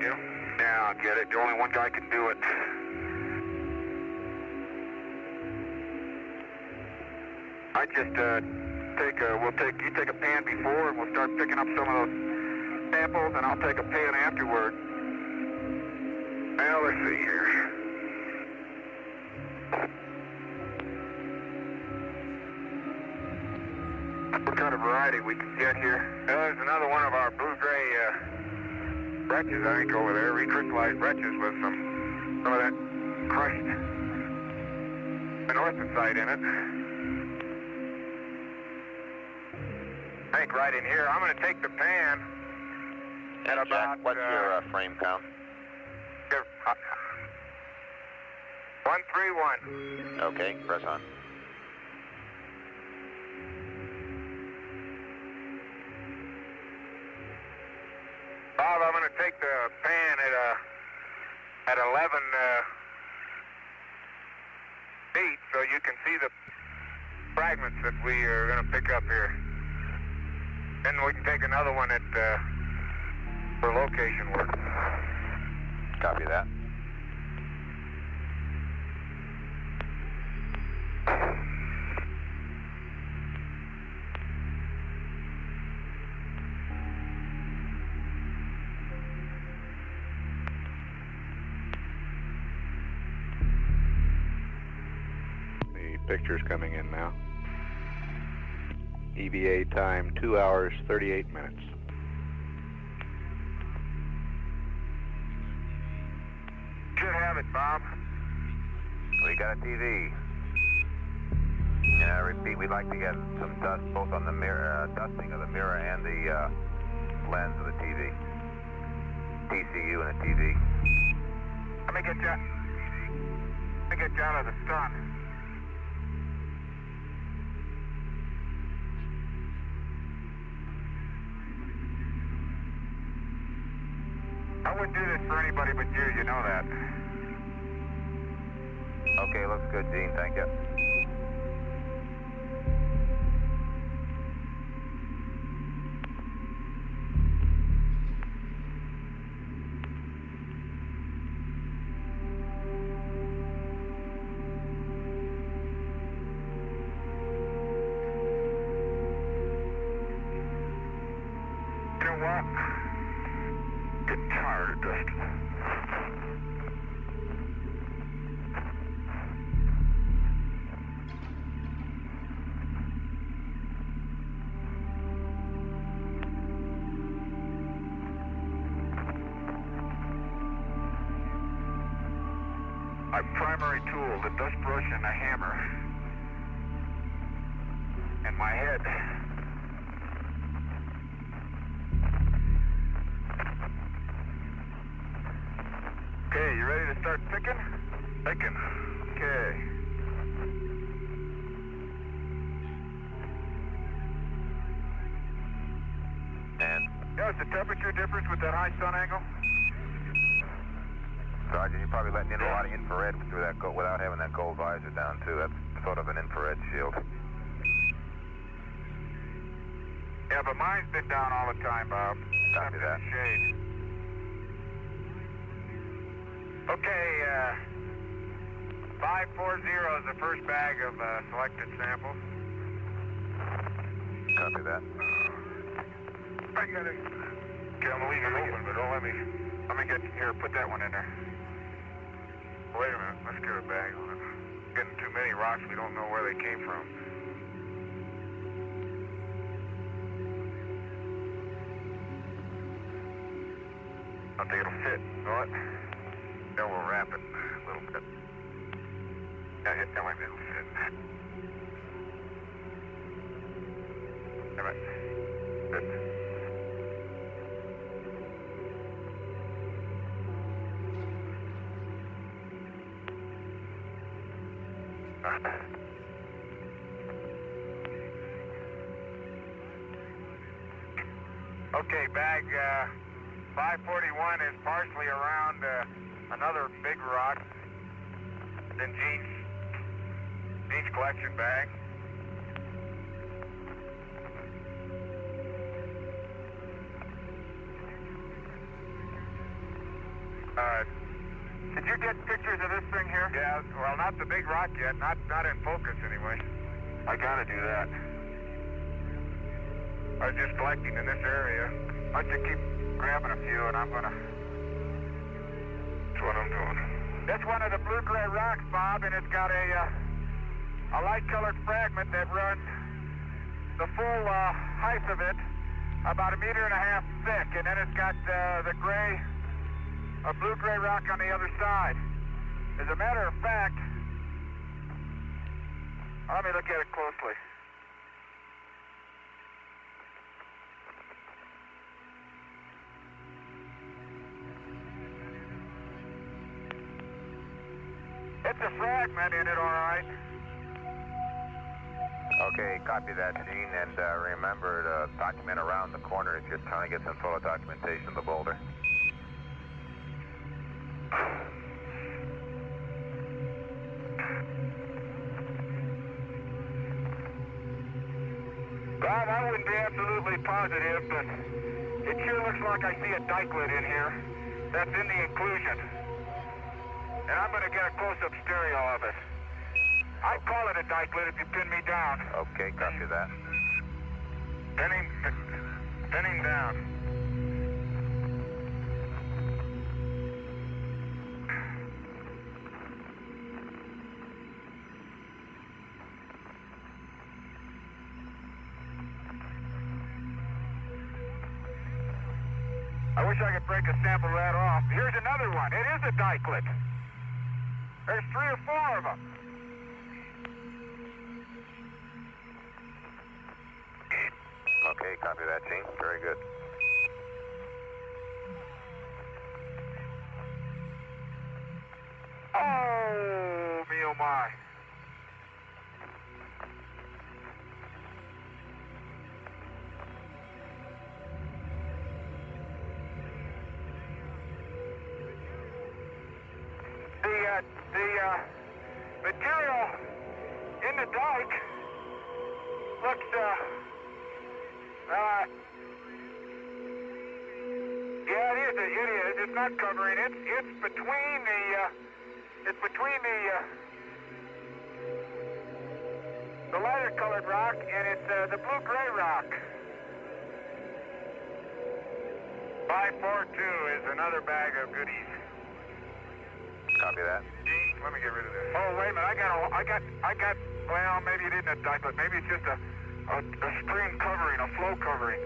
you. Yeah, I'll get it. Only one guy can do it. I just you take a pan before and we'll start picking up some of those samples and I'll take a pan afterward. Well, let's see here. What kind of variety we can get here? Well, there's another one of our blue-gray breccias, I think, over there. Recrystallized breccias with some of that crushed anorthosite in it. I think right in here. I'm going to take the pan at Jack, about... what's your frame count? 131. Okay, press on. Bob, I'm going to take the pan at 11 feet so you can see the fragments that we are going to pick up here. Then we can take another one for location work. Copy that. The picture's coming in now. EVA time 2 hours 38 minutes. Should have it, Bob. We got a TV. And I repeat, we'd like to get some dust both on the mirror, dusting of the mirror and the lens of the TV. TCU and a TV. Let me get you out of the sun. I wouldn't do this for anybody but you, you know that. Okay, looks good, Gene. Thank you. You know what? Getting tired of dusting. My primary tool, the dust brush and a hammer. And my head. Okay, you ready to start picking? Picking. Okay. And, What's the temperature difference with that high sun angle? Sergeant, you're probably letting in a lot of infrared through that without having that gold visor down, too. That's sort of an infrared shield. Yeah, but mine's been down all the time, Bob. Copy that. Shade. Okay, 540 is the first bag of selected samples. Copy that. I got it. Okay, I'm gonna leave it open, but don't let me get here. Put that one in there. Wait a minute. Let's get a bag on it. Getting too many rocks. We don't know where they came from. I don't think it'll fit. Know it? Then we'll wrap it a little bit. Yeah, that might be able to fit. All right. Good. Okay, bag 541 is partially around another big rock in Gene's collection bag. Did you get pictures of this thing here? Yeah, well, not the big rock yet. Not in focus, anyway. I gotta do that. I was just collecting in this area. I should keep grabbing a few, and I'm gonna... That's what I'm doing. It's one of the blue-gray rocks, Bob, and it's got a light-colored fragment that runs the full height of it, about 1.5 meters thick, and then it's got the gray... a blue-gray rock on the other side. As a matter of fact, let me look at it closely. It's a fragment in it, all right. Okay, copy that, Gene, and remember to document around the corner if you're trying to get some photo documentation of the boulder. Bob, I wouldn't be absolutely positive, but it sure looks like I see a dikelet in here. That's in the inclusion. And I'm going to get a close-up stereo of it. I'd call it a dikelet if you pin me down. Okay, copy that. Pinning down. I wish I could break a sample of that off. Here's another one. It is a dikelet. There's 3 or 4 of them. Okay, copy that, Gene. Very good. Oh, me oh my. The material in the dike looks, yeah, it is. It's not covering it. It's between the lighter colored rock and it's the blue-gray rock. 542 is another bag of goodies. Copy that. Gene, let me get rid of this. Oh, wait a minute. I got, well, maybe it isn't a dikelet. Maybe it's just a stream covering, a flow covering.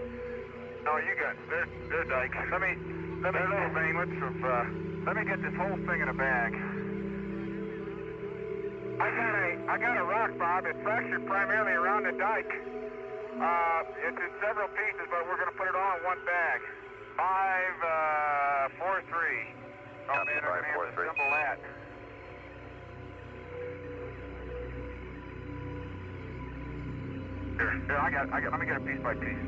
No, you got, they're dikes. Let me little veinlets of, let me get this whole thing in a bag. I got a rock, Bob. It's fractured primarily around the dike. It's in several pieces, but we're going to put it all in one bag. 543. Oh, man, I'm going to have to assemble that. Here, I got, let me get it piece by piece.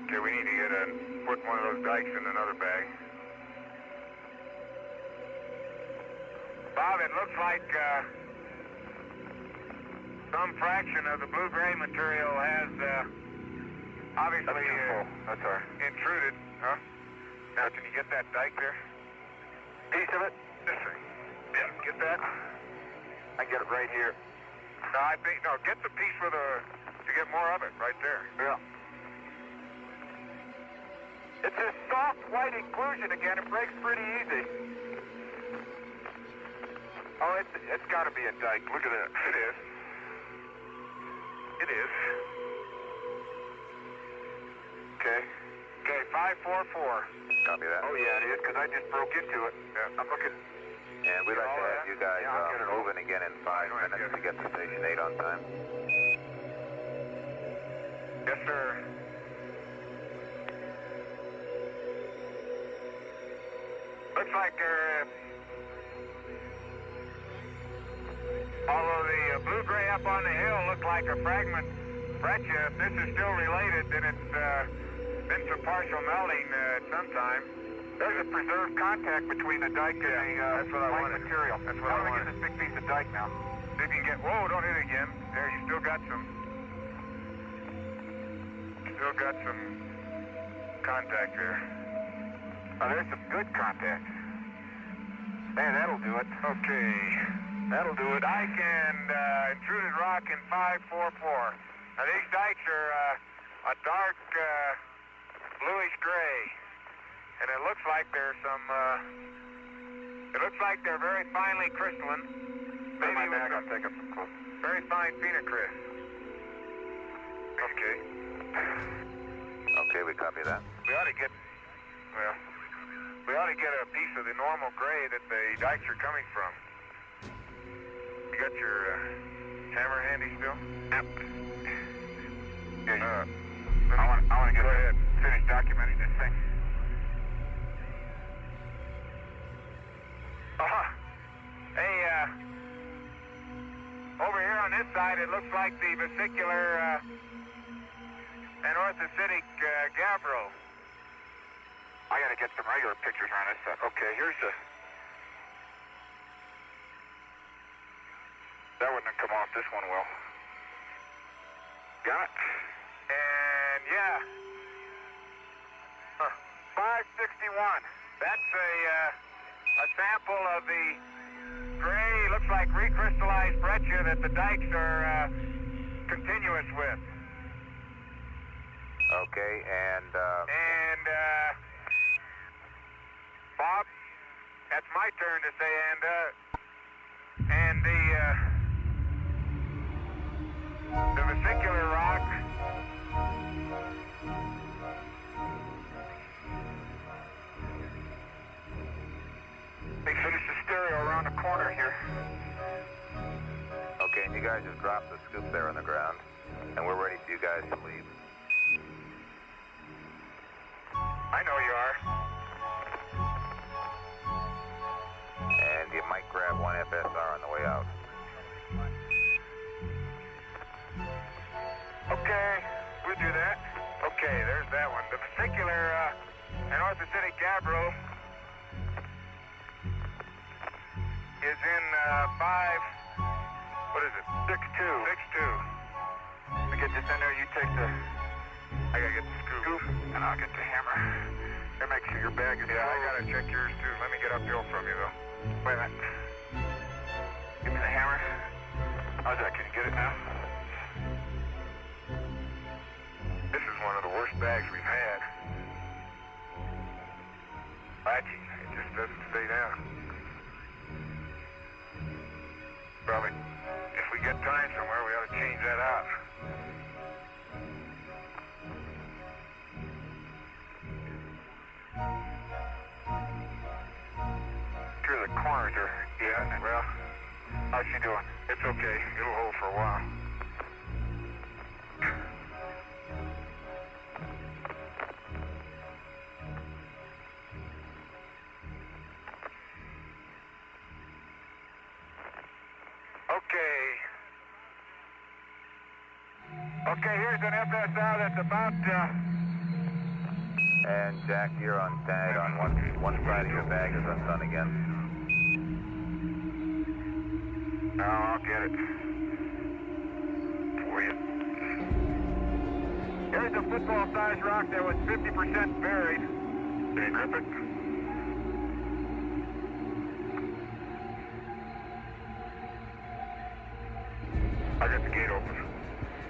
Okay, we need to put one of those dikes in another bag. Bob, it looks like some fraction of the blue-gray material has obviously intruded. Huh? Now, can you get that dike there? Piece of it? This thing. Yeah, get that. I get it right here. No, get the piece with to get more of it right there. Yeah. It's a soft white inclusion again. It breaks pretty easy. Oh, it's got to be a dike. Look at that. It is. It is. Okay. Okay, 544. Copy that. Oh, yeah, it is, because I just broke into it. Yeah, I'm looking. And we'd like to have you guys moving again in 5 minutes to get to Station 8 on time. Yes, sir. Looks like although the blue-gray up on the hill looked like a fragment breccia, if this is still related, then it's been some partial melting at some time. There's a preserved contact between the dike and the white material. That's what I wanted. Get this big piece of dike now. See if you can get, whoa, don't hit it again. There, you still got some contact there. Oh, there's some good contact. Hey, that'll do it. Okay, that'll do it. Dike and intruded rock in 544. Now, these dikes are a dark bluish gray, and it looks like there's some. It looks like they're very finely crystalline. Maybe my bag, I'll take up some close. Very fine phenocryst. Okay. Okay, we copy that. We ought to get, well, we ought to get a piece of the normal gray that the dikes are coming from. You got your hammer handy still? Yep. Yeah, I want to get ahead and finish documenting this thing. Hey, over here on this side, it looks like the vesicular and orthocytic gabbro. I gotta get some regular pictures on this stuff. Okay, here's the... That wouldn't have come off, this one will. Got it? And yeah. 561. That's a sample of the gray, looks like recrystallized breccia that the dikes are continuous with. Okay, and Bob, that's my turn to say, and the vesicular rock. They finished the stereo around the corner here. okay, and you guys just dropped the scoop there on the ground, and we're ready for you guys to leave. I know you are. And you might grab one FSR on the way out. Okay, we'll do that. Okay, there's that one. The vesicular and orthocytic gabbro is in 6'2". Let me get this in there. You take the... I gotta get the scoop, and I'll get the hammer. And make sure your bag is... Yeah, I gotta check yours too. Let me get uphill from you though. Wait a minute. Give me the hammer. How's that? Can you get it now? This is one of the worst bags we've had. Latchy. It just doesn't stay down. Probably, if we get time somewhere, we ought to change that out. Sure, the corners are... Yeah, well, how's she doing? It's okay. It'll hold for a while. Okay, here's an FSR that's about, And Jack, you're on tag on one side of your bag is undone again. No, I'll get it for you. Here's a football-sized rock that was 50% buried. Can you grip it? I got the gate open.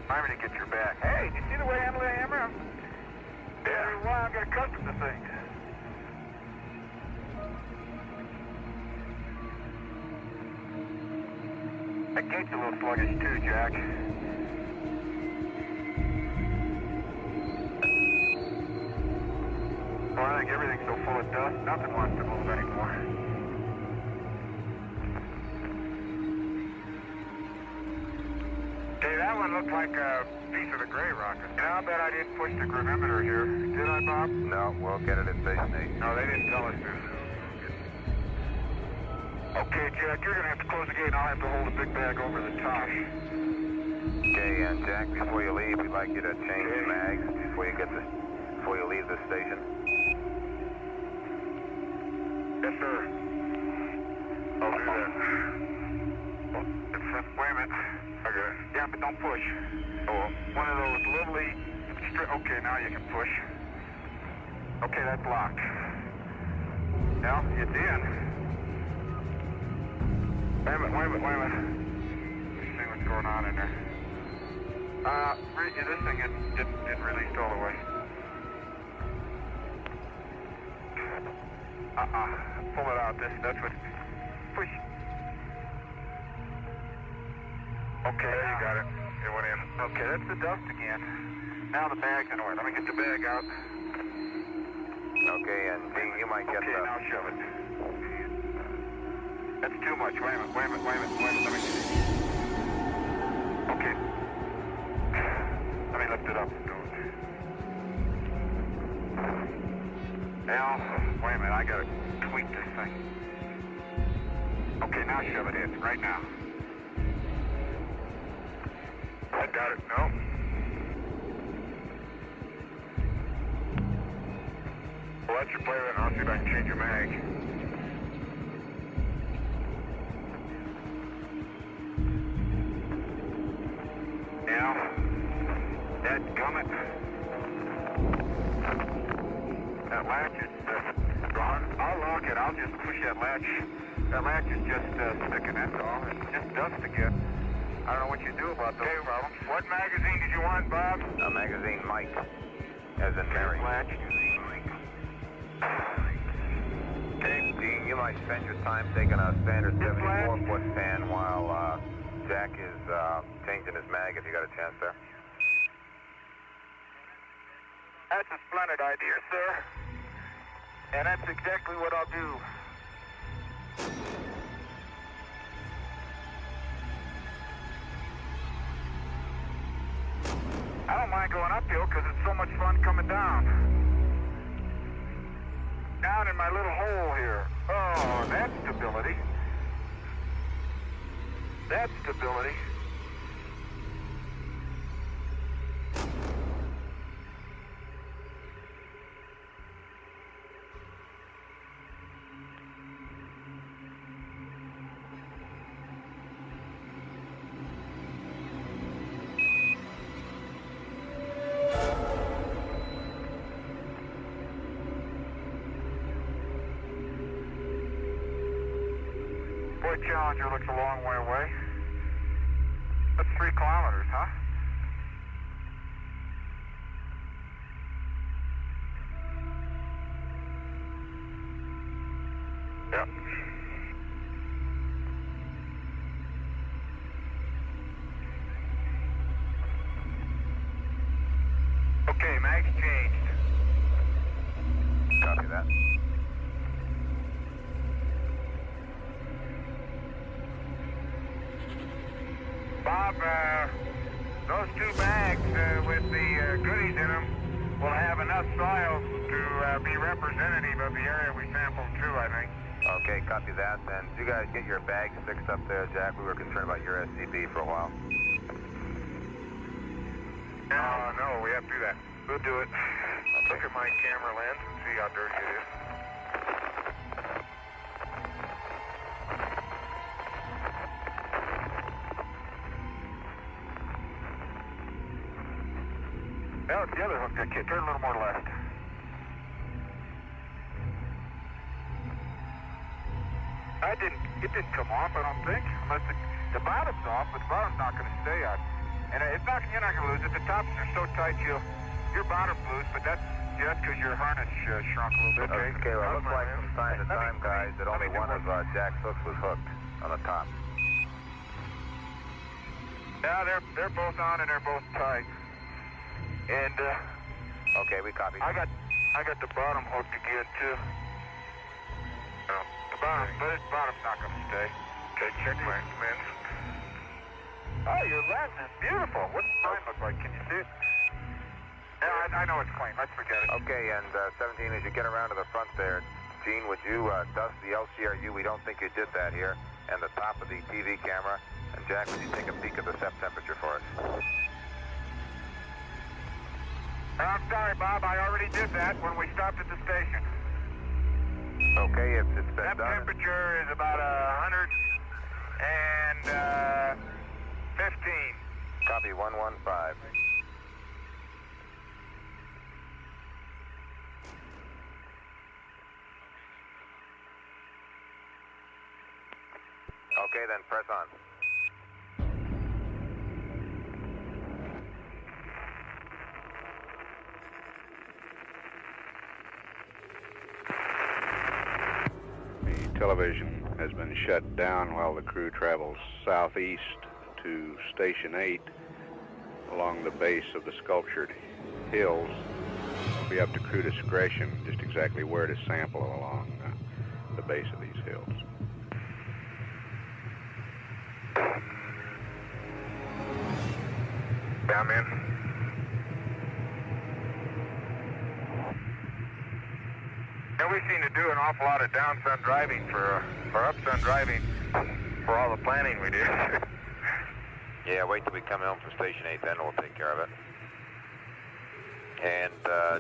I'm going to get your back. Hey, do you see the way I handle the hammer? Yeah. Well, I'm getting accustomed to things. That gate's a little sluggish too, Jack. Well, I think everything's so full of dust, nothing wants to move anymore. Okay, that one looked like a piece of the gray rock. And I'll bet I didn't push the gravimeter here. Did I, Bob? No, we'll get it at station 8. No, they didn't tell us to. Okay, Jack, you're going to have to close the gate and I'll have to hold a big bag over the top. Okay, and Jack, before you leave, we'd like you to change the mags before you leave the station. Yes, sir. I'll do that. Wait a minute. Okay. Yeah, but don't push. Oh, one of those lovely... Okay, now you can push. Okay, that's locked. Now, it's in. Wait a minute. Let's see what's going on in there. This thing didn't release all the way. Pull it out. That's what... Push. Okay, there you got it. It went in. Okay, that's the dust again. Now the bag's in order. Let me get the bag out. Okay, and Dean, you might get Okay, now shove it. That's too much. Wait a minute. Let me see. Okay. Let me lift it up. Now, wait a minute. I gotta tweak this thing. Okay, now shove it in. Right now. I got it. No. Well, let you play with it, and I'll see if I can change your mag. Now, dadgummit. That latch is gone. I'll lock it. I'll just push that latch. That latch is just sticking, that's all. It's just dust again. I don't know what you do about those problems. What magazine did you want, Bob? a magazine Mike, as in Mary. Latch. Okay, Dean, you might spend your time taking a standard 74-foot pan while Jack is changing his mag, if you got a chance there. That's a splendid idea, sir. And that's exactly what I'll do. I don't mind going uphill because it's so much fun coming down. Down in my little hole here. Oh, that's stability. That's stability. Boy, Challenger looks a long way away. That's 3 kilometers, huh? Yep. Okay, mag's changed. Copy that. Bob, those 2 bags with the goodies in them will have enough soil to be representative of the area we sampled too, I think. Okay, copy that. And you guys get your bags fixed up there, Jack. We were concerned about your SCB for a while. No, we have to do that. We'll do it. I'll look at my camera lens and see how dirty it is. Now it's the other hook that kid. Turn a little more left. It didn't come off, I don't think. Unless the bottom's off, but the bottom's not going to stay on. And you're not going to lose it. The tops are so tight, your bottom's loose, but that's because your harness shrunk a little bit. Okay, well, it looks like from time to time, guys, that only one of Jack's hooks was hooked on the top. Yeah, they're both on and they're both tight. And okay, we copy. I got the bottom hooked again too. But the bottom's not going to stay. Okay, check my lens. Oh, your lens is beautiful. What's mine look like? Can you see it? Yeah, I know it's clean. Let's forget it. Okay, and 17, as you get around to the front there, Gene, would you dust the LCRU? We don't think you did that here. And the top of the TV camera. And Jack, would you take a peek at the SEP temperature for us? I'm sorry, Bob. I already did that when we stopped at the station. Okay, it's been that done. Temperature is about 115. Copy 115. Okay, then press on. The television has been shut down while the crew travels southeast to Station 8 along the base of the sculptured hills. It'll be up to crew discretion just exactly where to sample along the base of these hills. Yeah, I'm in. And we seem to do an awful lot of down sun driving or up sun driving for all the planning we did. Yeah, wait till we come home from Station 8, then we'll take care of it. And,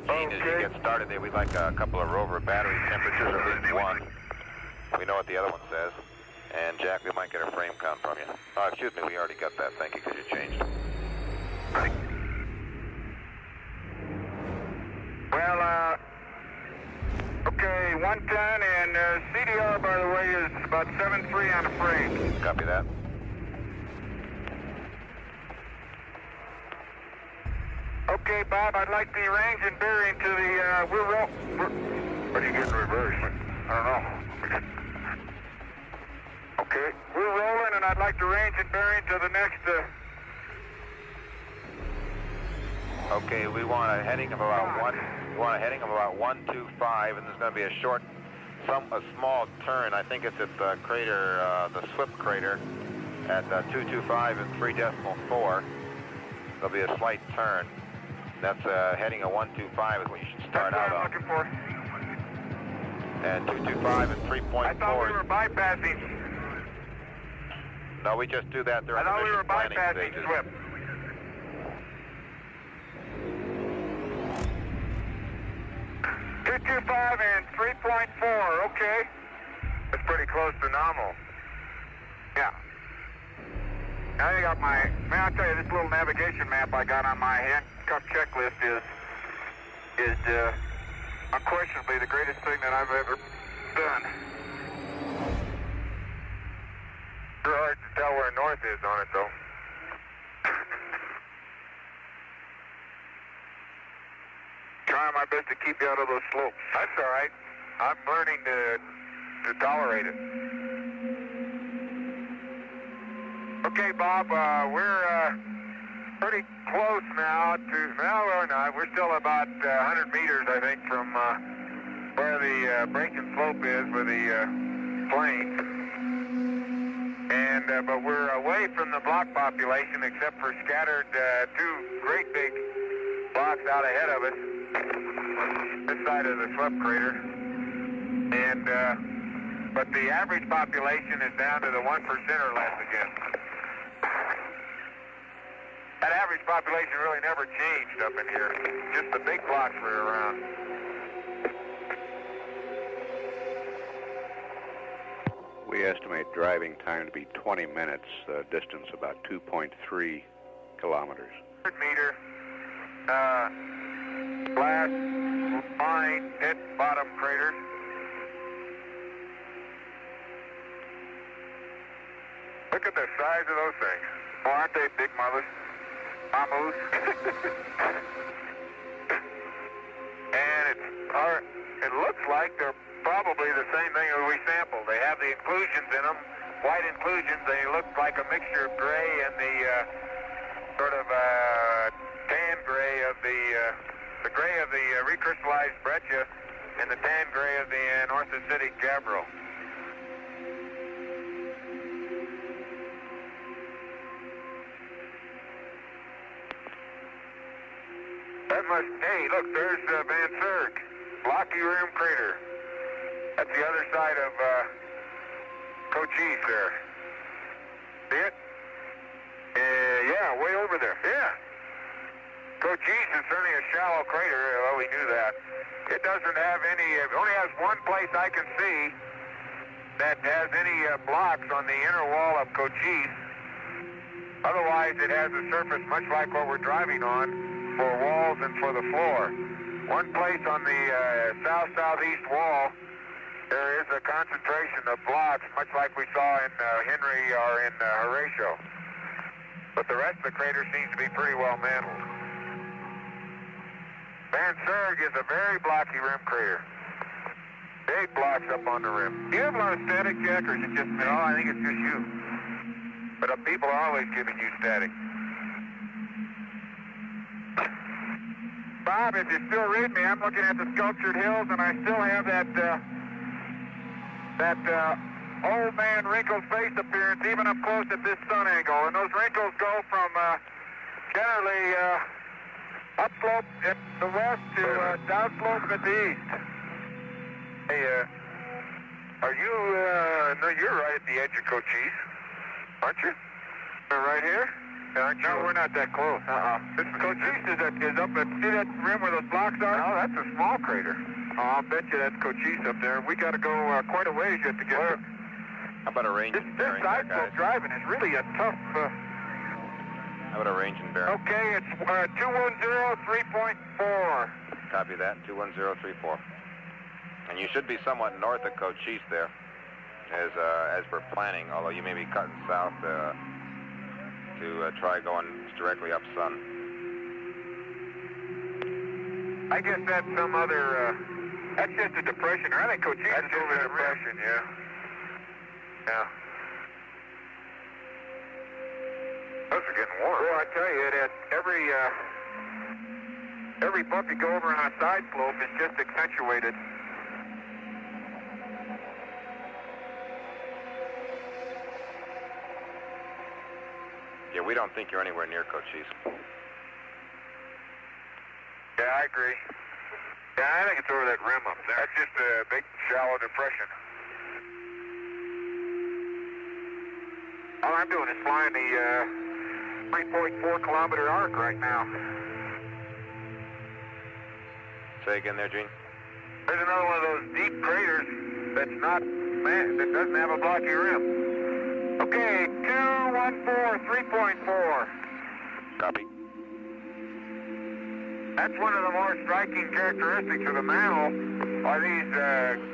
Gene, as you get started there, we'd like a couple of rover battery temperatures, at least one. We know what the other one says. And, Jack, we might get a frame count from you. Oh, excuse me, we already got that. Thank you, because you changed. Well, okay, 110, and CDR, by the way, is about 7.3 on the frame. Copy that. Okay, Bob, I'd like the range and bearing to the, what are you getting reversed? I don't know. Okay, we're rolling, and I'd like the range and bearing to the next, Okay, we want a heading of about 125, and there's going to be a small turn. I think it's at the crater, the Swip crater, at 225 and 3.4. There'll be a slight turn. That's heading of 125 is what you should start out on. That's what I'm looking for. And 225 and 3.4. I thought we were bypassing. No, we just do that during the mission planning stages. Swip. 225 and 3.4, okay. That's pretty close to nominal. Yeah. I got my, man, I'll tell you, this little navigation map I got on my handcuff checklist is unquestionably the greatest thing that I've ever done. It's hard to tell where north is on it, though. Trying my best to keep you out of those slopes. That's all right. I'm learning to tolerate it. Okay, Bob, we're pretty close now to, no, we're not. We're still about 100 meters, I think, from where the breaking slope is with the plane. And, but we're away from the block population except for scattered two great big blocks out ahead of us. This side of the Swip crater. And, but the average population is down to the 1% or less again. That average population really never changed up in here. Just the big blocks were around. We estimate driving time to be 20 minutes, distance about 2.3 kilometers. 100 meter, last line, hit bottom crater. Look at the size of those things. Oh, aren't they big mothers? Mamus. And it looks like they're probably the same thing as we sampled. They have the inclusions in them, white inclusions. They look like a mixture of gray and the sort of tan gray of the gray of the recrystallized breccia and the tan gray of the northacitic gabbro. That must, hey, look, there's Van Serg, Blocky Rim Crater. That's the other side of Cochise there. See it? Yeah, way over there. Yeah. Cochise is certainly a shallow crater. Well, we knew that. It doesn't have any, it only has one place I can see that has any blocks on the inner wall of Cochise. Otherwise, it has a surface much like what we're driving on for walls and for the floor. One place on the south-southeast wall There is a concentration of blocks, much like we saw in Henry or in Horatio. But the rest of the crater seems to be pretty well mantled. Van Serg is a very blocky rim crater. Big blocks up on the rim. Do you have a lot of static, Jack, or is it just me? No, I think it's just you. But people are always giving you static. Bob, if you still read me, I'm looking at the sculptured hills, and I still have that old man wrinkled face appearance even up close at this sun angle. And those wrinkles go from generally upslope at the west to downslope at the east. Hey, are you, no, you're right at the edge of Cochise, aren't you? Right here? Aren't you? No, we're not that close. This Cochise is up at, see that rim where those blocks are? No, that's a small crater. Oh, I'll bet you that's Cochise up there. We got to go quite a ways yet to get there. How about a range and bearing? This side slope driving is really a tough... How about a range and bearing? Okay, it's 210-3.4. Copy that, 210-34. And you should be somewhat north of Cochise there, as we're planning, although you may be cutting south to try going directly up sun. I guess that's some other, that's just a depression. I think Cochise is over a depression, yeah. Yeah. Those are getting warm. Well, I tell you, that every bump you go over on a side slope is just accentuated. Yeah, we don't think you're anywhere near Cochise. Yeah, I agree. Yeah, I think it's over that rim up there. That's just a big, shallow depression. All I'm doing is flying the 3.4 kilometer arc right now. Say again there, Gene? There's another one of those deep craters that doesn't have a blocky rim. Okay, 214, 3.4. Copy. That's one of the more striking characteristics of the mantle are these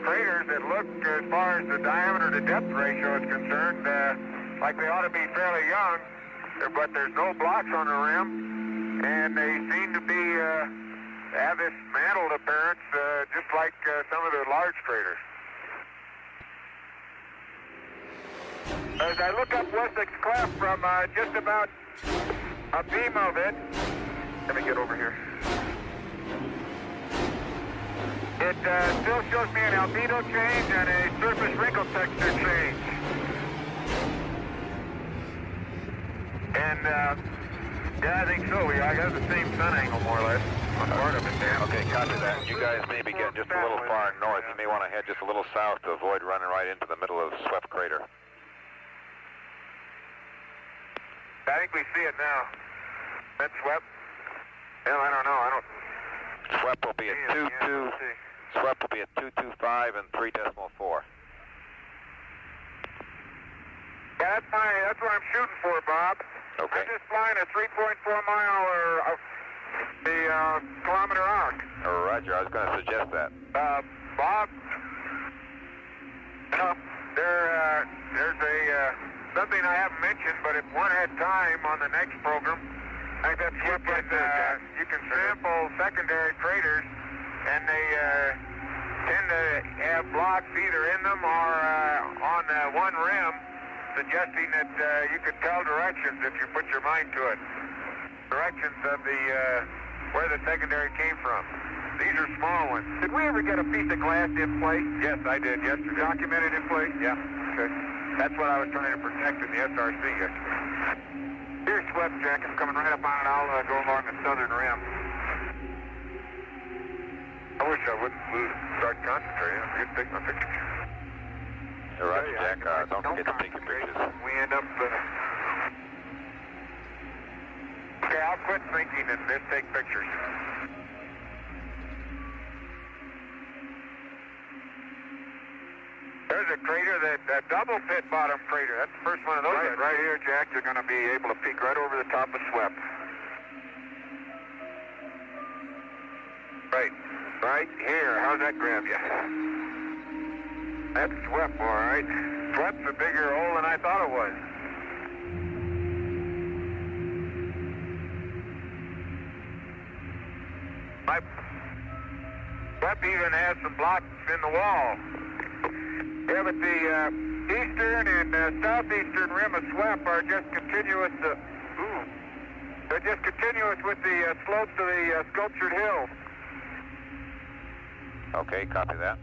craters that look, as far as the diameter to depth ratio is concerned, like they ought to be fairly young, but there's no blocks on the rim, and they seem to be have this mantled appearance, just like some of the large craters. As I look up Wessex Cleft from just about a beam of it, let me get over here. It still shows me an albedo change and a surface wrinkle texture change. And, yeah, I think so. I got the same sun angle, more or less, on part of it there. Okay, copy that. You guys may be getting just a little far north. You may want to head just a little south to avoid running right into the middle of Swept Crater. I think we see it now. That Swept? Well, I don't know. Swept will be at 225 and 3.4. Yeah, that's what I'm shooting for, Bob. Okay. I'm just flying a 3.4 mile or the kilometer arc. Roger, I was going to suggest that. Bob, there's something I haven't mentioned, but if one had time on the next program, I think that's you can sample secondary craters, and they tend to have blocks either in them or on one rim, suggesting that you could tell directions if you put your mind to it. Directions of the where the secondary came from. These are small ones. Did we ever get a piece of glass in place? Yes, I did yesterday. Documented in place? Yeah. Okay. That's what I was trying to protect in the SRC yesterday. Here's Swept, Jack. I'm coming right up on it. I'll go along the southern rim. I wish I wouldn't start concentrating. I'm just taking my pictures. Roger, Jack. Don't forget to take your pictures. We end up... Okay, I'll quit thinking and just take pictures. There's a crater, that double pit bottom crater. That's the first one of those. Right here, Jack. You're going to be able to peek right over the top of Swept. Right here. How's that grab you? That's SWEP, all right. SWEP's a bigger hole than I thought it was. SWEP even has some blocks in the wall. Yeah, but the eastern and southeastern rim of SWEP are just continuous. They're just continuous with the slopes of the sculptured hills. Okay, copy that.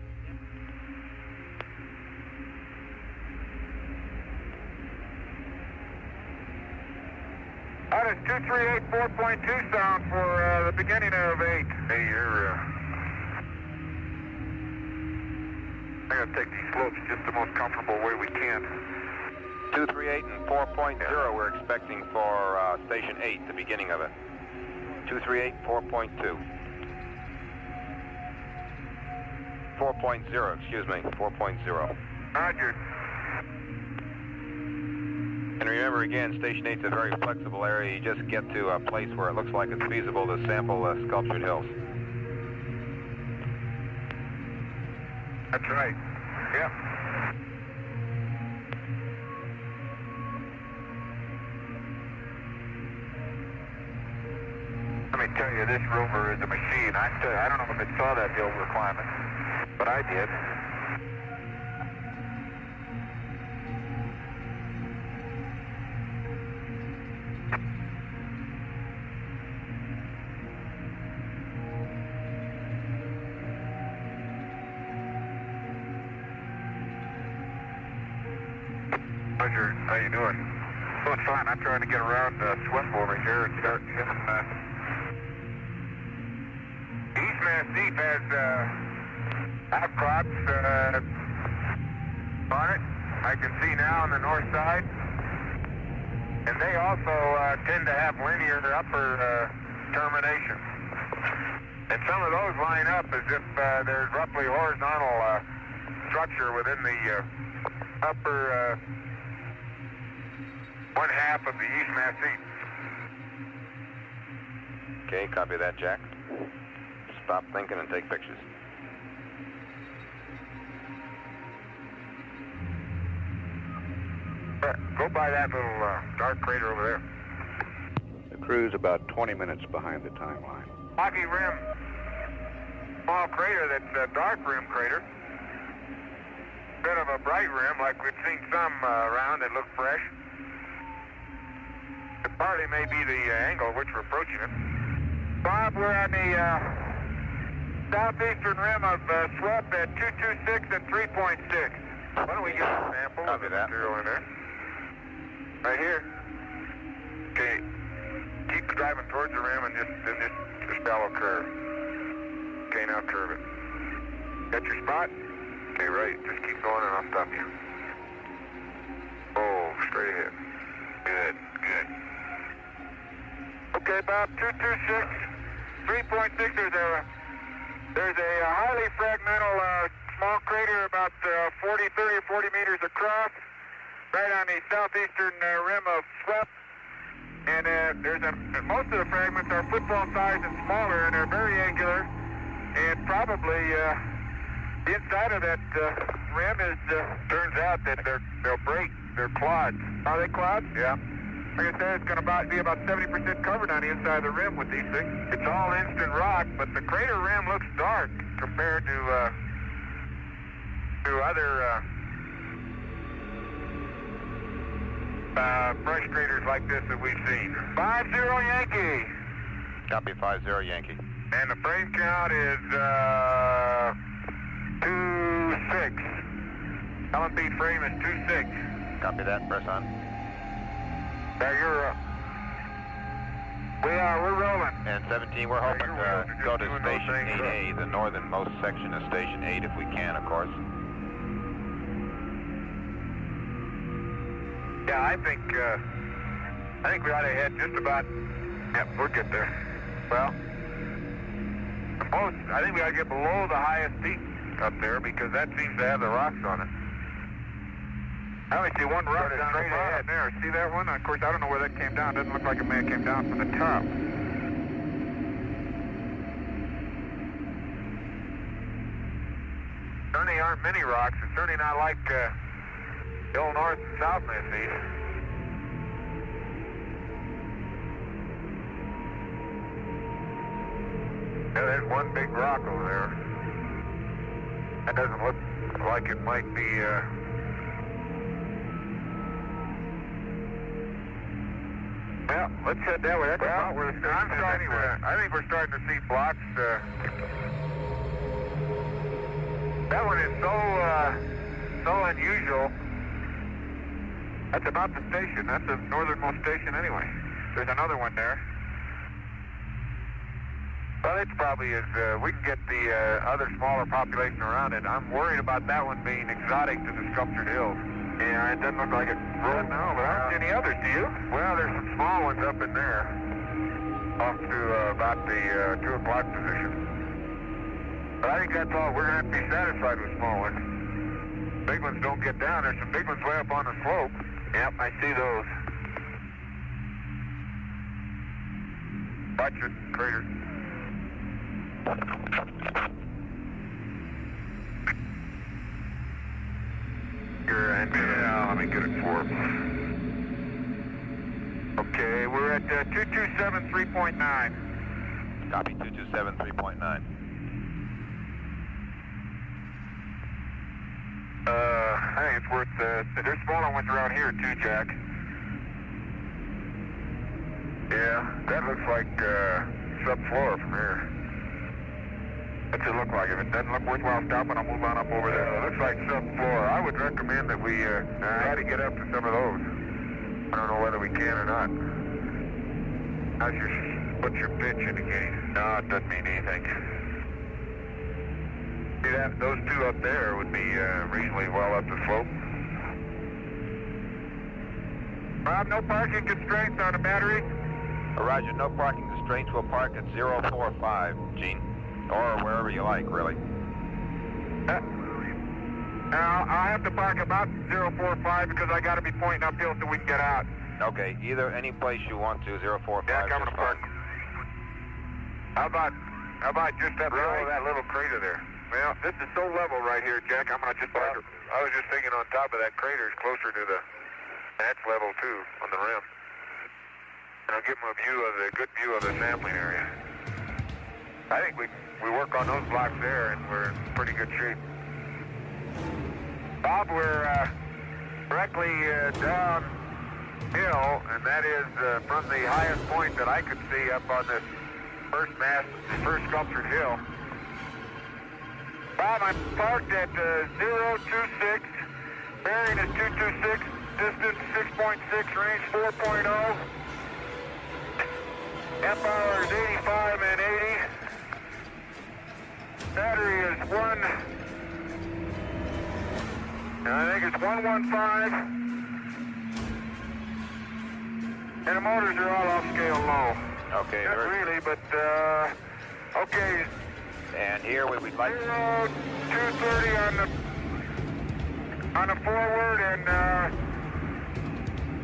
How does 2384.2 sound for the beginning of 8? Hey, you're, I gotta take these slopes just the most comfortable way we can. 238 and 4.0 we're expecting for Station 8, the beginning of it. 238, 4.2. 4.0, excuse me, 4.0. Roger. And remember again, Station 8's a very flexible area. You just get to a place where it looks like it's feasible to sample sculptured hills. That's right. Yeah. Let me tell you, this rover is a machine. I don't know if it saw that hill we're climbing, but I did. Roger, how you doing? Doing fine. I'm trying to get around SWEP over here and start hitting East Massif has outcrops on it. I can see now on the north side. And they also tend to have linear upper terminations. And some of those line up as if there's roughly horizontal structure within the upper one half of the East Massif. Okay, copy that, Jack. Stop thinking and take pictures. Go by that little dark crater over there. The crew's about 20 minutes behind the timeline. Rocky rim. Small crater that's a dark rim crater. Bit of a bright rim like we've seen some around that look fresh. It partly may be the angle which we're approaching it. Bob, we're on the southeastern rim of SWEP at 226 and 3.6. Why don't we get a sample of the material in there? Right here. Okay. Keep driving towards the rim and just shallow curve. Okay, now curve it. Got your spot? Okay, right. Just keep going and I'll stop you. Oh, straight ahead. Good, good. Okay, Bob, 226, 3.6. There's a highly fragmental small crater about 30 or 40 meters across, right on the southeastern rim of SWEP. And most of the fragments are football size and smaller, and they're very angular. And probably the inside of that rim is turns out that they'll break. They're clods. Are they clods? Yeah. Like I said, it's going to be about 70% covered on the inside of the rim with these things. It's all instant rock, but the crater rim looks dark compared to other fresh craters like this that we've seen. 50 Yankee. Copy 50 Yankee. And the frame count is 26. LMP frame is 26. Copy that, press on. Yeah, we're rolling. And 17, we're hoping to go to Station 8A, the northernmost section of Station 8 if we can, of course. Yeah, I think we ought to head just about. Yep, we'll get there. Well, I think we ought to get below the highest peak up there because that seems to have the rocks on it. I only see one rock down straight ahead there. See that one? Of course, I don't know where that came down. It doesn't look like it may have came down from the top. Certainly aren't many rocks. It's certainly not like hill north and south in this east. Yeah, there's one big rock over there. That doesn't look like it might be, well, let's head that way. That's about where the station is anyway. I think we're starting to see blocks. That one is so unusual. That's about the station. That's the northernmost station anyway. There's another one there. Well, it's probably we can get the other smaller population around it. I'm worried about that one being exotic to the sculptured hills. Yeah, it doesn't look like it. Well, no, but I don't see any others, do you? Well, there's some small ones up in there, off to about the 2 o'clock position. But I think that's all. We're going to have to be satisfied with small ones. Big ones don't get down. There's some big ones way up on the slope. Yep, I see those. Watch it, crater. Yeah, let me get it for him. Okay, we're at 227.3.9. Copy, 227.3.9. I think it's worth, there's smaller ones around here too, Jack. Yeah, that looks like subfloor from here. What's it look like? If it doesn't look worthwhile stopping, I'll move on up over there. It looks like subfloor. I would recommend that we try to get up to some of those. I don't know whether we can or not. What's your pitch indicating? No, it doesn't mean anything. See that? Those two up there would be reasonably well up the slope. Rob, no parking constraints on the battery? Roger, no parking constraints. We'll park at 045, Gene. Or wherever you like, really. I'll have to park about 045 because I got to be pointing uphill so we can get out. Okay, either any place you want to, 045. Yeah, I'm gonna park. How about just up below that little crater there? Well, this is so level right here, Jack. I'm gonna just park. I was just thinking on top of that crater is closer to the match level too on the rim. And I'll give them a good view of the sampling area. I think we work on those blocks there, and we're in pretty good shape. Bob, we're directly downhill, and that is from the highest point that I could see up on this first sculptured hill. Bob, I'm parked at 026. Bearing is 226. Distance 6.6. Range 4.0. Amp hour is 85 and 80. Battery is I think it's 115. And the motors are all off scale low. Okay. Not really, but, okay. And here we'd like... 230 on the forward and,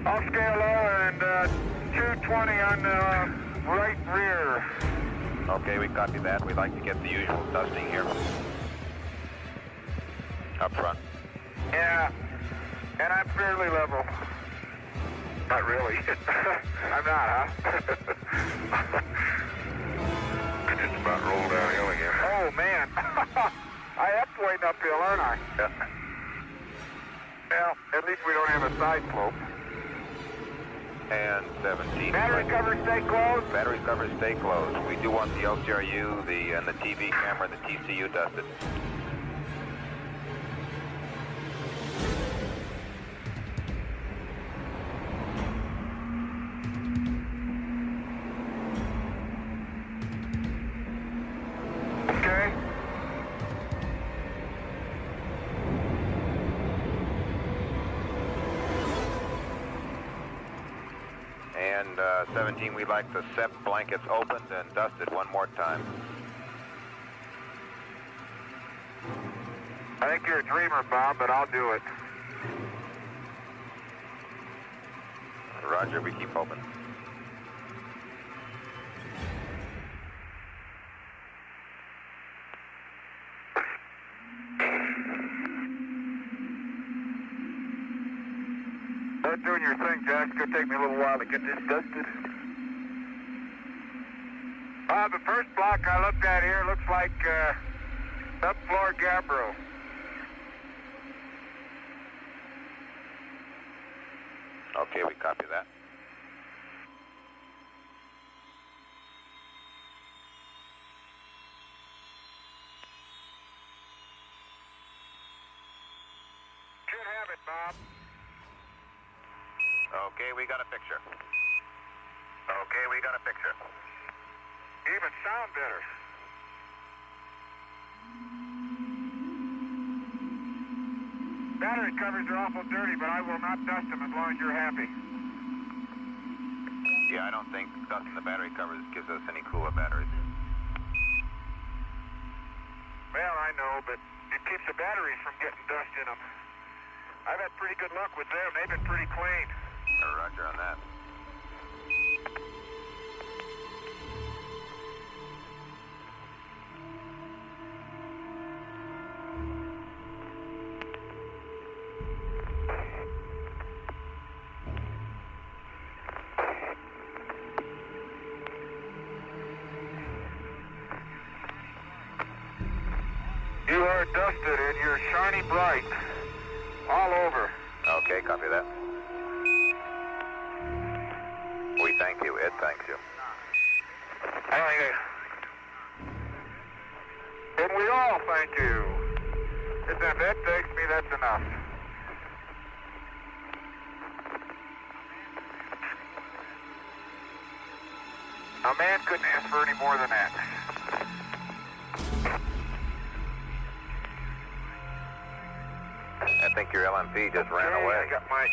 off scale low and, 220 on the right rear. Okay, we copy that. We'd like to get the usual dusting here. Up front. Yeah, and I'm fairly level. Not really. I'm not, huh? I just about rolled downhill again. Oh, man. I am waiting uphill, aren't I? Yeah. Well, at least we don't have a side slope. And 17. Battery cover stay closed? Battery cover stay closed. We do want the LCRU, and the TV camera, and the TCU dusted. Okay. And 17, we'd like the SEP blankets opened and dusted one more time. I think you're a dreamer, Bob, but I'll do it. Roger, we keep open. start doing your thing, Jack. It's going to take me a little while to get this dusted. The first block I looked at here looks like subfloor gabbro. Okay, we copy that. Should have it, Bob. Okay, we got a picture. Okay, we got a picture. Even sound better. Battery covers are awful dirty, but I will not dust them as long as you're happy. Yeah, I don't think dusting the battery covers gives us any cooler batteries. Well, I know, but it keeps the batteries from getting dust in them. I've had pretty good luck with them. They've been pretty clean. Roger on that. You are dusted and you're shiny bright. All over. Okay, copy that. We thank you. Ed thanks you. And we all thank you. If Ed thanks me, that's enough. A man couldn't ask for any more than that. I think your LMP just ran Okay, away. I got my...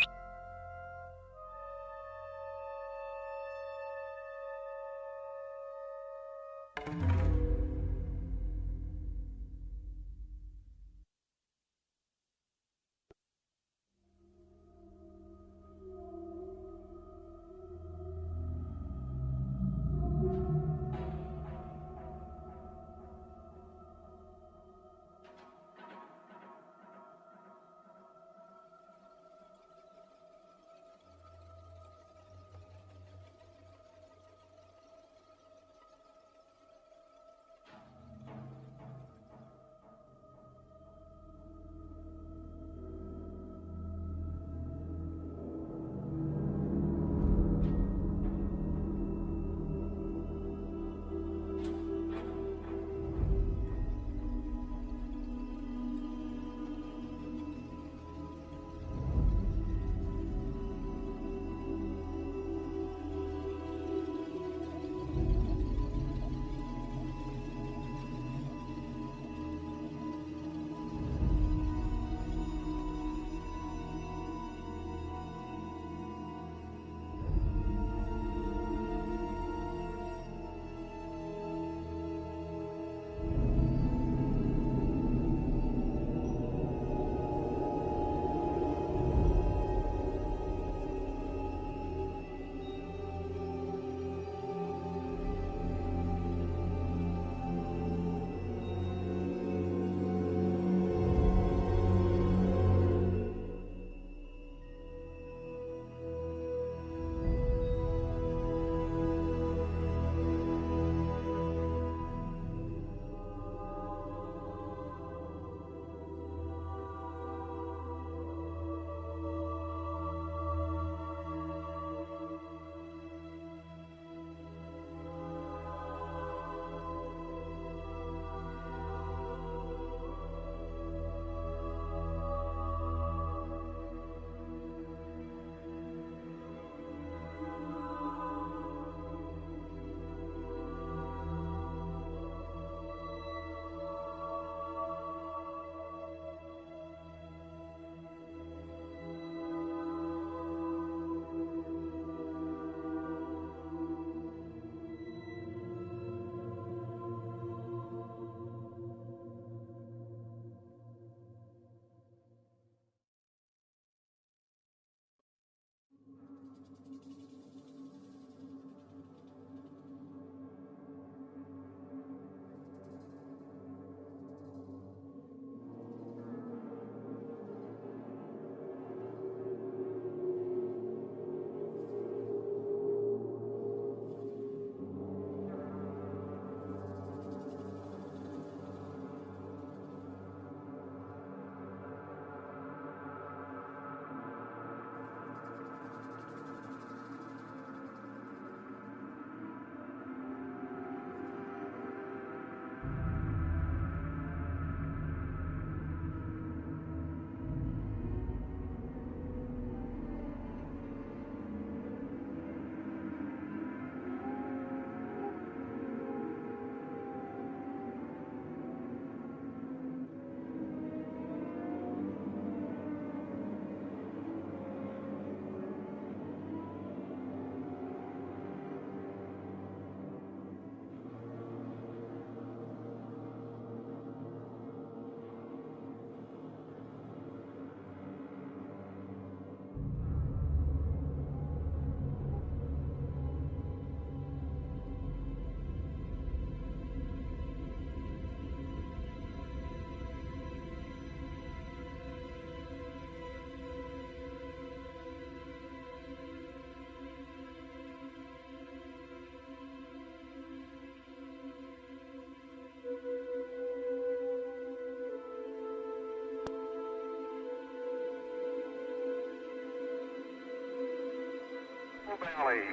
Valley.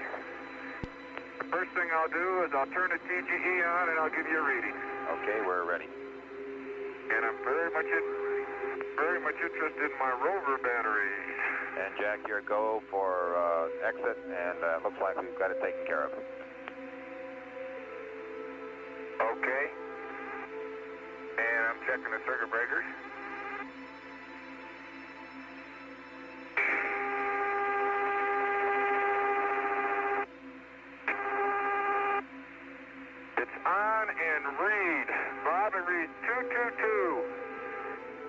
The first thing I'll do is I'll turn the TGE on and I'll give you a reading. Okay, we're ready. And I'm very much interested in my rover batteries. And Jack, your go for exit, and looks like we've got it taken care of. Okay. And I'm checking the circuit breakers. It's on and read. Bob, it reads 222.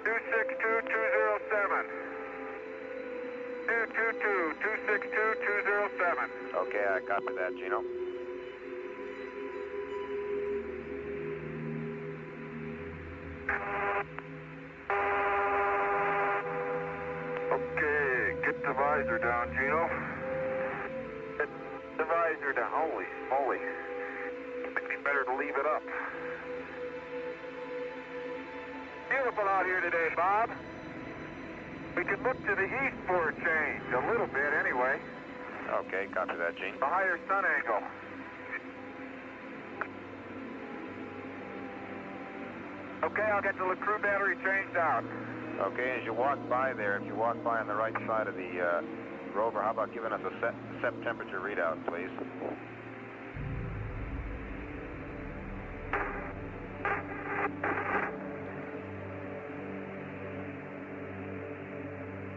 262207. 222-262-207. Okay, I copy that, Gino. Okay, get the visor down, Gino. Get the visor down. Holy moly. It'd be better to leave it up. Beautiful out here today, Bob. We can look to the east for a change, a little bit anyway. Okay, copy that, Gene. A higher sun angle. Okay, I'll get the LeCrew battery changed out. Okay, as you walk by there, if you walk by on the right side of the rover, how about giving us a set temperature readout, please?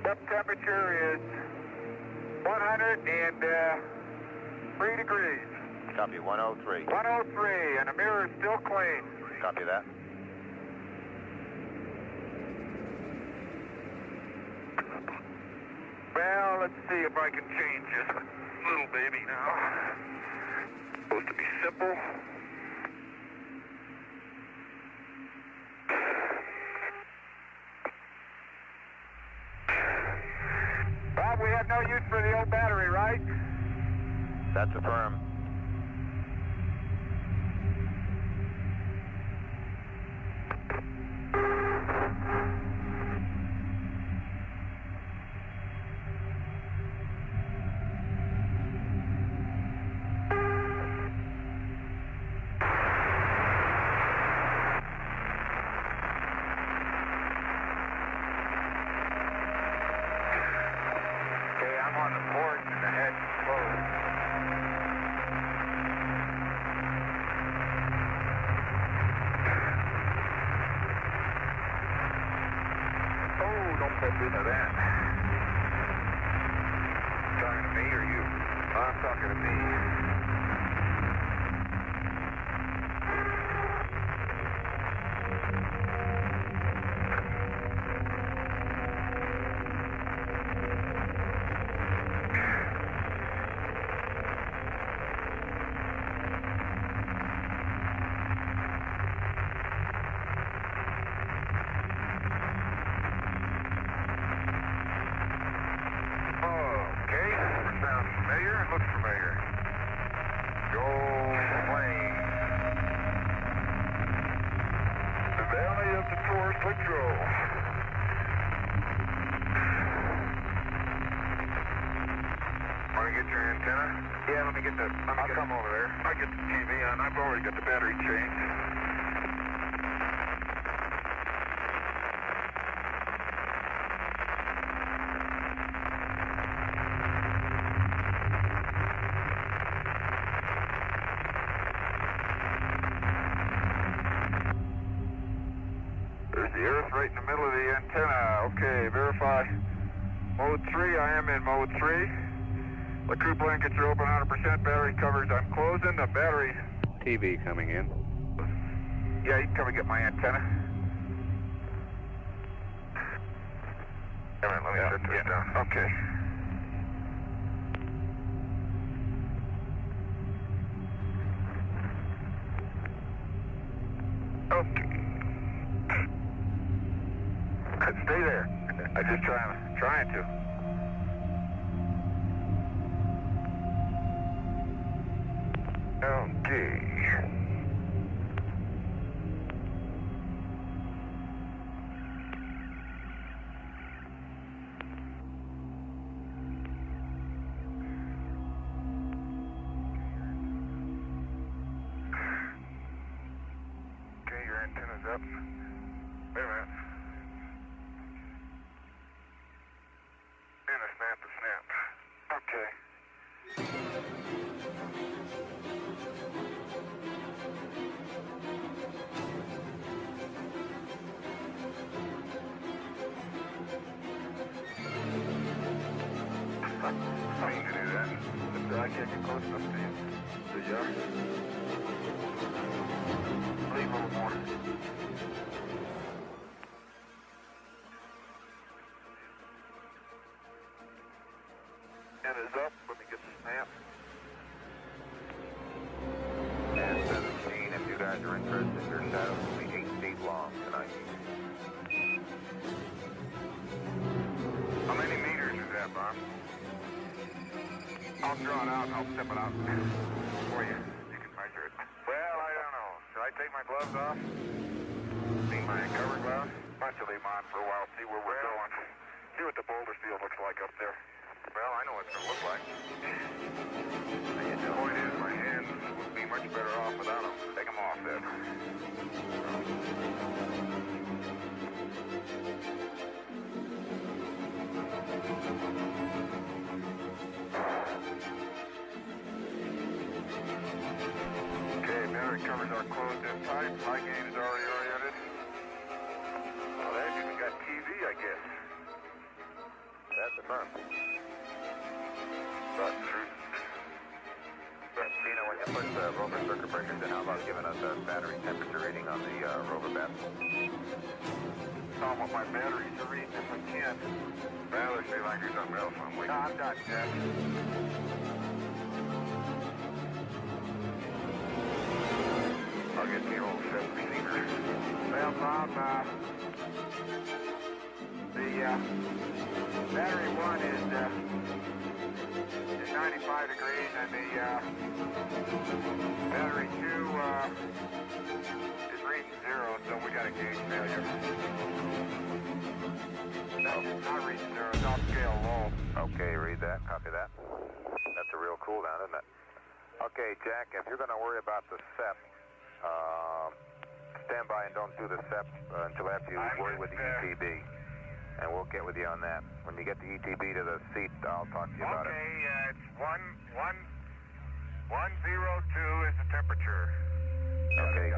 Step temperature is 103 degrees. Copy, 103. 103, and the mirror is still clean. Copy that. Well, let's see if I can change this little baby now. Supposed to be simple. Bob, we have no use for the old battery, right? That's affirmed. Okay, I'm on the porch and the head's closed. Oh, don't bump into that. Talking to me or you? I'm talking to me. Okay, sounds familiar and looks familiar. Go plane. The Valley of the Forest Electro. Want to get your antenna? Yeah, let me get the... I'll come over there. I'll get the TV on. I've already got the battery changed. There's the earth right in the middle of the antenna. Okay, verify. Mode 3, I am in mode 3. The crew blankets are open 100%. Battery covers, I'm closing. The battery... TV coming in. Yeah, you can come and get my antenna. Come on, let me set this down. Okay. Okay. Stay there. I'm just trying to. Okay. Yep. Wait a minute. And a snap to snap. Okay. I mean to do that. But I can't get close enough to you. So you are? Leave a little more. And is up. Let me get the snap. And 17, if you guys are interested, your shadows will be 8 feet long tonight. How many meters is that, Bob? I'll draw it out and I'll step it out for you. You can measure it. Well, I don't know. Should I take my gloves off? Need my cover gloves? Why don't you leave them on for a while, see where we're going. See what the boulder field looks like up there. Well, I know what it's going to look like. The point is, my hands would be much better off without them. Take them off, then. Okay, battery covers are closed in tight. High gain is already oriented. Well, that even got TV, I guess. That's the firm. But true. Tina, when you put the rover circuit breakers in, how about giving us a battery temperature reading on the rover bat? Tell them what my batteries are reading if we can. Well, let's see if I can do something else. I'm waiting. No, I'm done, Jeff. I'll get the old set receiver. Well, Bob, the battery 1 is 95 degrees, and the battery 2 is reading 0, so we got a gauge failure. That's not reading 0, it's off scale low. Okay, read that, copy that. That's a real cool down, isn't it? Okay, Jack, if you're going to worry about the SEP, stand by and don't do the SEP until after you work with the ETB. And we'll get with you on that. When you get the ETB to the seat, I'll talk to you about it. Okay, it's 102 is the temperature. Okay,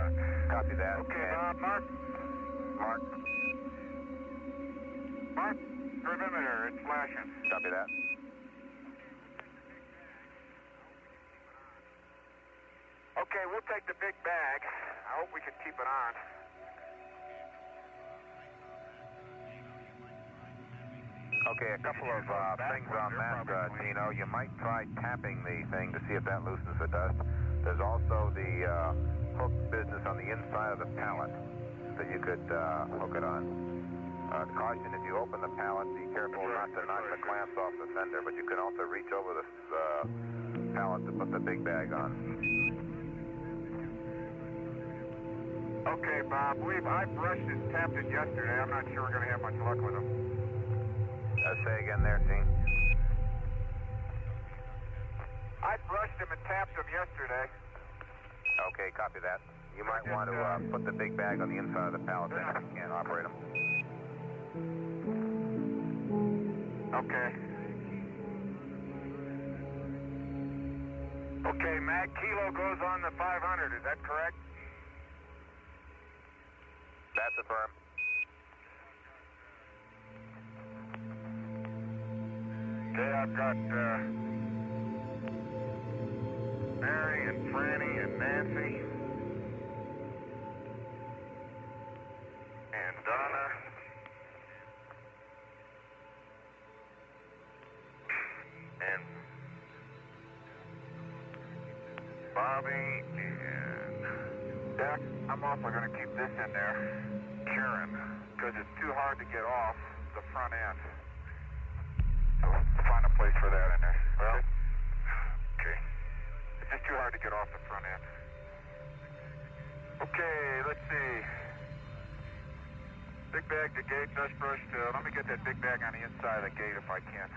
copy that. Okay, and Bob, Mark, perimeter, it's flashing. copy that. Okay, we'll take the big bag. I hope we can keep it on. Okay, a couple of things on that, Tino. You might try tapping the thing to see if that loosens the dust. There's also the hook business on the inside of the pallet that you could hook it on. Caution, if you open the pallet, be careful not to knock the clamps off the fender, but you can also reach over the pallet to put the big bag on. Okay, Bob, I brushed and tapped it yesterday. I'm not sure we're going to have much luck with them. Say again there, Dean. I brushed them and tapped them yesterday. Okay, copy that. You might want to put the big bag on the inside of the pallet then if you can't operate them. Okay. Okay, Mag Kilo goes on the 500, is that correct? That's affirmed. Okay, I've got Mary and Franny and Nancy and Donna and Bobby and Jack. I'm also going to keep this in there, Karen, because it's too hard to get off the front end. So find a place for that in there. Well, okay. It's just too hard to get off the front end. Okay, let's see. Big bag to gate, dust brush to... Let me get that big bag on the inside of the gate if I can.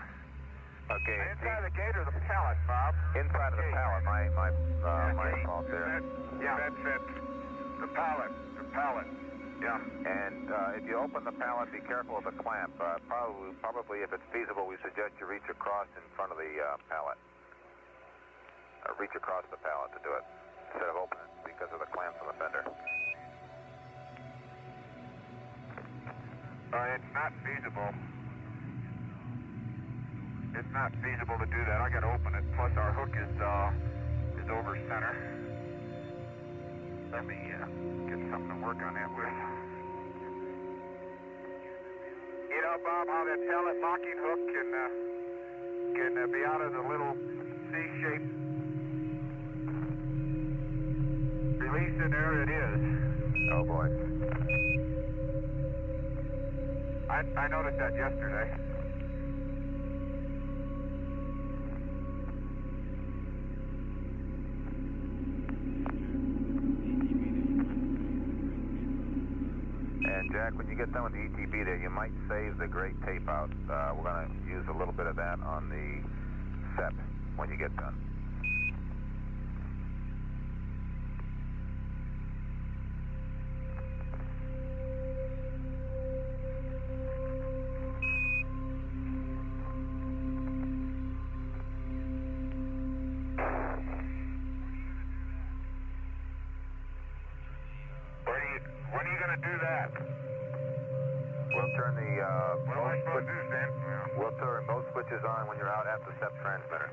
Okay. The inside of the gate or the pallet, Bob? Inside of the pallet, my fault there. Yeah, that's it. The pallet. Yeah. And if you open the pallet, be careful of the clamp. Probably, if it's feasible, we suggest you reach across in front of the pallet. Reach across the pallet to do it, instead of open it because of the clamps on the fender. It's not feasible. It's not feasible to do that. I got to open it. Plus, our hook is over center. Let me get something to work on that with. You know, Bob, how that pallet locking hook can be out of the little C-shaped release in there. It is. Oh boy. I noticed that yesterday. And Jack, when you get done with the ETB there, you might save the gray tape out. We're going to use a little bit of that on the SEP when you get done. When are you going to do that? We'll turn the What am I supposed to do, Stan? we'll turn both switches on when you're out at the SEP transmitter.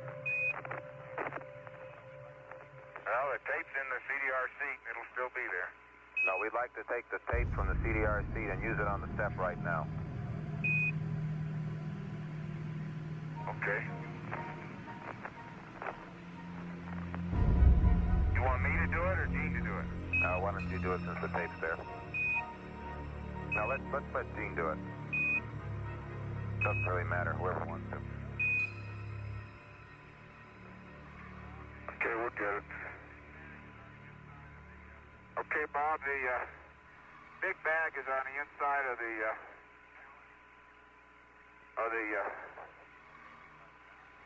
Well, the tape's in the CDR seat. It'll still be there. No, we'd like to take the tape from the CDR seat and use it on the SEP right now. Okay. You want me to do it or Gene to do it? Why don't you do it since the tape's there? Now let's let Gene do it. Doesn't really matter, whoever wants to. Okay, we'll get it. Okay, Bob, the big bag is on the inside of the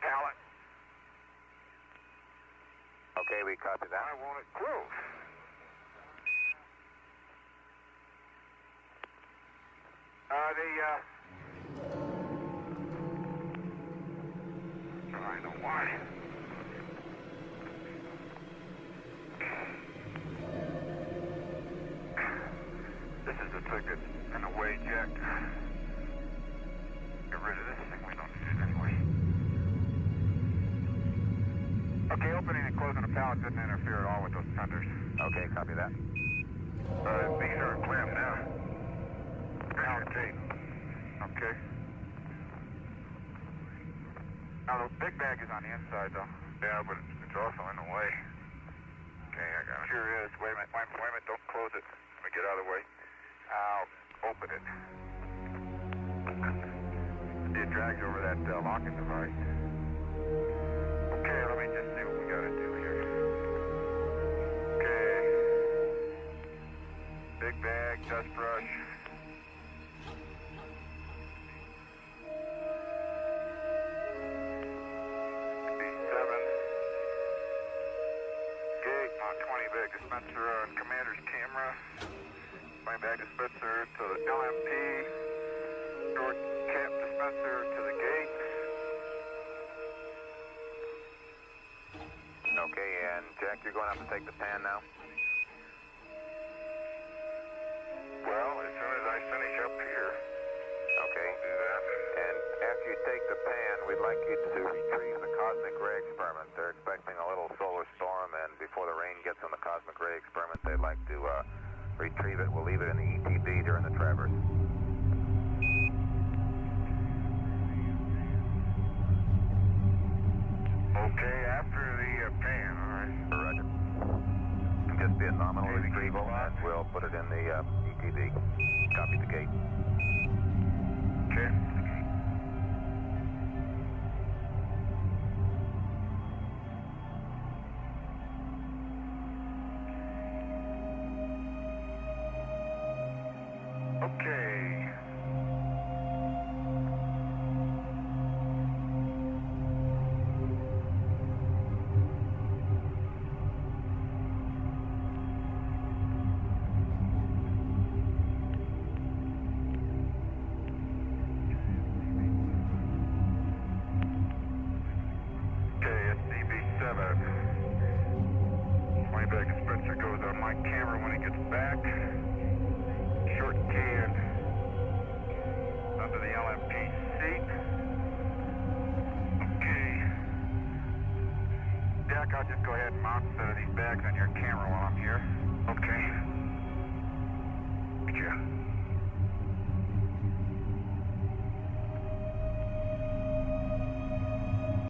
pallet. Okay, we copy that. I want it close. I know why. This is the ticket and the way jack. Get rid of this thing. We don't need it anyway. Okay, opening and closing the pallet didn't interfere at all with those tenders. Okay, copy that. These are clamped now. Here's your tape. Okay. Now, the big bag is on the inside, though. Yeah, but it's also in the way. Okay, I got it. Sure is. Wait a minute, don't close it. Let me get out of the way. I'll open it. It drags over that locking device. Okay, let me just see what we got to do here. Okay. Big bag, dust brush. Dispenser on commander's camera. Going back dispenser to the LMP. Door cap dispenser to the gate. Okay, and Jack, you're going to have to take the pan now? Well, as soon as I finish up here. Okay. I'll do that. And after you take the pan, we'd like you to retrieve the cosmic ray experiment. They're expecting a little solar storm, and before the rain gets on the cosmic ray experiment, they'd like to retrieve it. We'll leave it in the ETB during the traverse. Okay, after the pan, all right. Roger. Just be a nominal retrieval, and we'll put it in the ETB. Copy the gate. Okay. Okay. when he gets back. Short can under the LMP seat. Okay. Jack, I'll just go ahead and mount a set of these bags on your